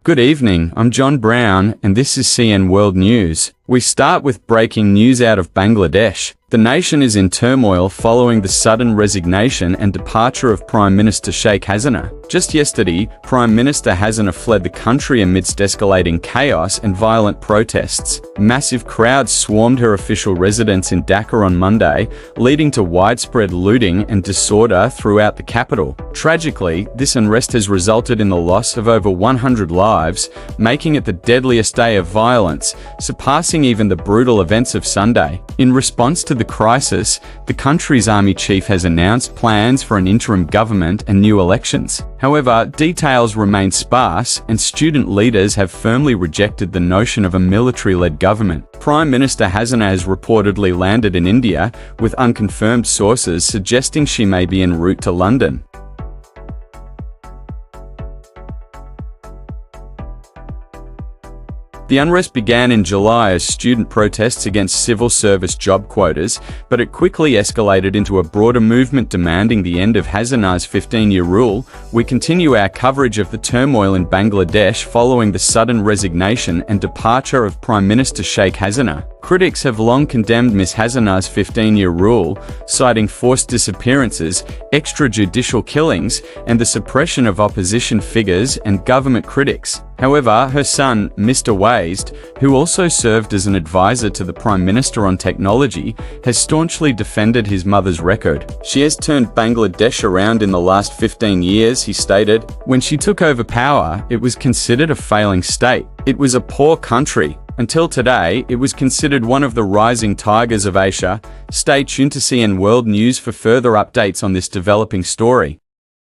Good evening, I'm John Brown, and this is CN World News. We start with breaking news out of Bangladesh. The nation is in turmoil following the sudden resignation and departure of Prime Minister Sheikh Hasina. Just yesterday, Prime Minister Hasina fled the country amidst escalating chaos and violent protests. Massive crowds swarmed her official residence in Dhaka on Monday, leading to widespread looting and disorder throughout the capital. Tragically, this unrest has resulted in the loss of over 100 lives, making it the deadliest day of violence, surpassing even the brutal events of Sunday. In response to the crisis, the country's army chief has announced plans for an interim government and new elections. However, details remain sparse, and student leaders have firmly rejected the notion of a military-led government. Prime Minister Hasina has reportedly landed in India, with unconfirmed sources suggesting she may be en route to London. The unrest began in July as student protests against civil service job quotas, but it quickly escalated into a broader movement demanding the end of Hasina's 15-year rule. We continue our coverage of the turmoil in Bangladesh following the sudden resignation and departure of Prime Minister Sheikh Hasina. Critics have long condemned Ms. Hasina's 15-year rule, citing forced disappearances, extrajudicial killings, and the suppression of opposition figures and government critics. However, her son, Mr. Wajid, who also served as an advisor to the Prime Minister on technology, has staunchly defended his mother's record. She has turned Bangladesh around in the last 15 years, he stated. When she took over power, it was considered a failing state. It was a poor country. Until today, it was considered one of the rising tigers of Asia. Stay tuned to CN World News for further updates on this developing story.